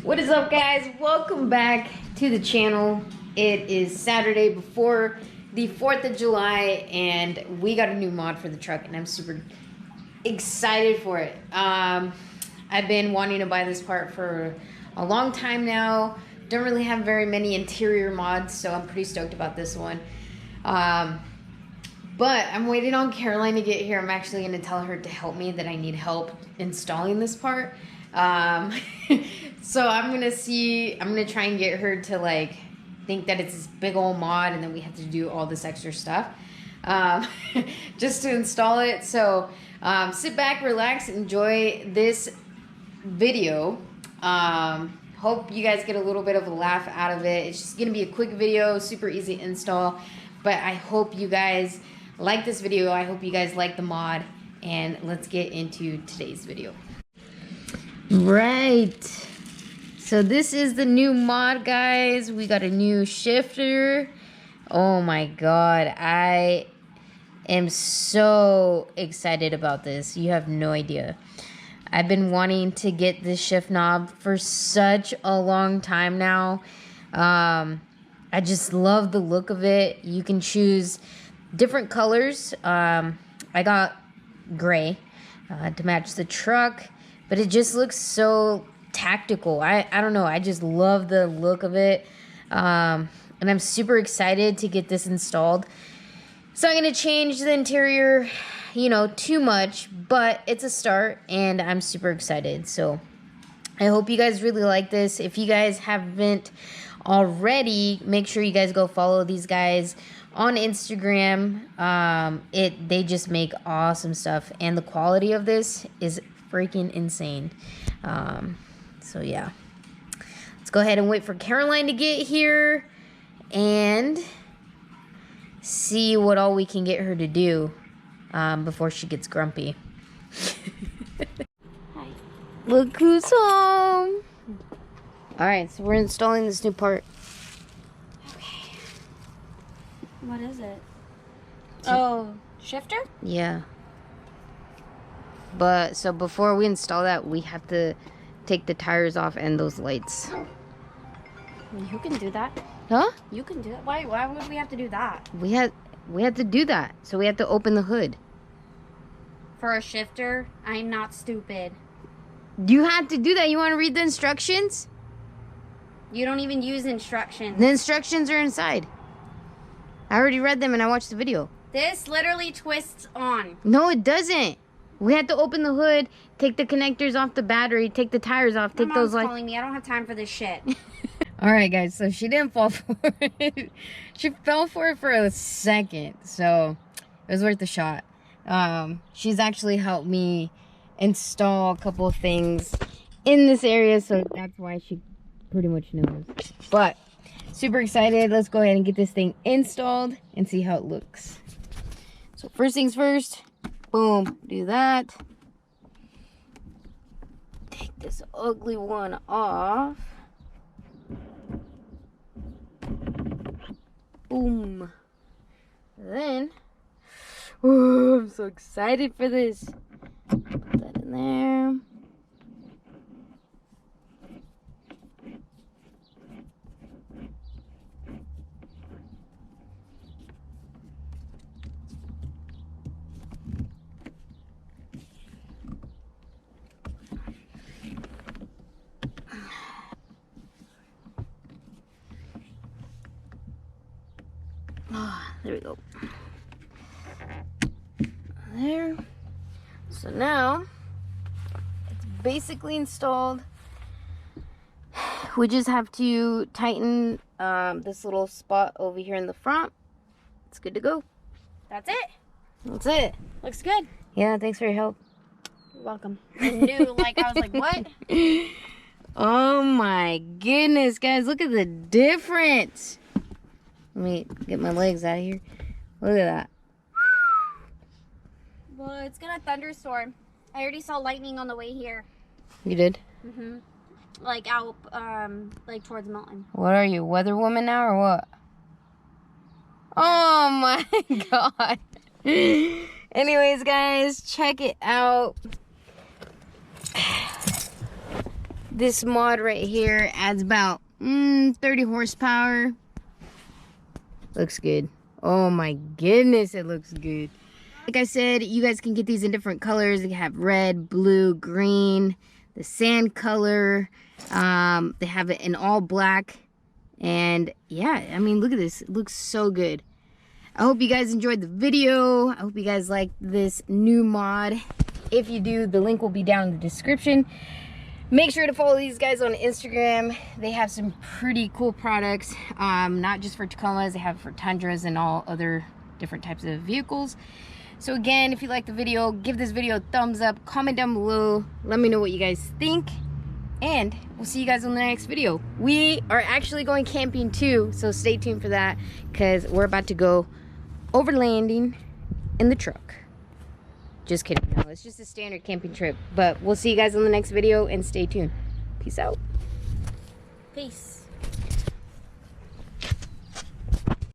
What is up, guys? Welcome back to the channel. It is Saturday before the 4th of July and we got a new mod for the truck and I'm super excited for it. I've been wanting to buy this part for a long time now. Don't really have very many interior mods, so I'm pretty stoked about this one. But I'm waiting on Caroline to get here. I'm actually going to tell her to help me, that I need help installing this part. So I'm going to try and get her to like think that it's this big old mod and then we have to do all this extra stuff just to install it. So sit back, relax, enjoy this video. Hope you guys get a little bit of a laugh out of it. It's just going to be a quick video, super easy install, but I hope you guys like this video. I hope you guys like the mod, and let's get into today's video. Right, so this is the new mod, guys. We got a new shifter. Oh my god, I am so excited about this. You have no idea. I've been wanting to get this shift knob for such a long time now. I just love the look of it. You can choose different colors. I got gray to match the truck, but it just looks so tactical. I don't know. I just love the look of it. And I'm super excited to get this installed. So I'm going to change the interior, you know, too much, but it's a start and I'm super excited. So I hope you guys really like this. If you guys haven't already, make sure you guys go follow these guys on Instagram. They just make awesome stuff and the quality of this is freaking insane. So yeah, let's go ahead and wait for Caroline to get here and see what all we can get her to do before she gets grumpy. Hi. Look who's home. Alright, so we're installing this new part. Okay. What is it? Oh, shifter? Yeah. But, so before we install that, we have to take the tires off and those lights. You can do that. Huh? You can do that. Why would we have to do that? We had to do that. So we have to open the hood. For a shifter? I'm not stupid. You have to do that. You want to read the instructions? You don't even use instructions. The instructions are inside. I already read them and I watched the video. This literally twists on. No, it doesn't. We had to open the hood, take the connectors off the battery, take the tires off, take those lights. Calling me. I don't have time for this shit. All right, guys. So she didn't fall for it. She fell for it for a second, so it was worth a shot. She's actually helped me install a couple of things in this area, so that's why she pretty much knows. But super excited. Let's go ahead and get this thing installed and see how it looks. So first things first. Boom, do that. Take this ugly one off. Boom. Then, ooh, I'm so excited for this. Put that in there. There we go. There. So now it's basically installed. We just have to tighten this little spot over here in the front. It's good to go. That's it. That's it. Looks good. Yeah, thanks for your help. You're welcome. I knew, I was like, what? Oh my goodness, guys, look at the difference. Let me get my legs out of here. Look at that. Well, it's gonna thunderstorm. I already saw lightning on the way here. You did? Mm-hmm. Like out, like towards the mountain. What are you, weather woman now or what? Oh my god. Anyways, guys, check it out. This mod right here adds about 30 horsepower. Looks good. Oh my goodness, it looks good. Like I said, you guys can get these in different colors. They have red, blue, green, the sand color. They have it in all black. And yeah, I mean, look at this. It looks so good. I hope you guys enjoyed the video. I hope you guys like this new mod. If you do, the link will be down in the description. Make sure to follow these guys on Instagram. They have some pretty cool products, not just for Tacomas. They have for Tundras and all other different types of vehicles. So again, if you like the video, give this video a thumbs up, comment down below, let me know what you guys think, and we'll see you guys on the next video. We are actually going camping too, so stay tuned for that, because we're about to go overlanding in the truck. Just kidding, no, it's just a standard camping trip, but we'll see you guys on the next video, and stay tuned. Peace out. Peace.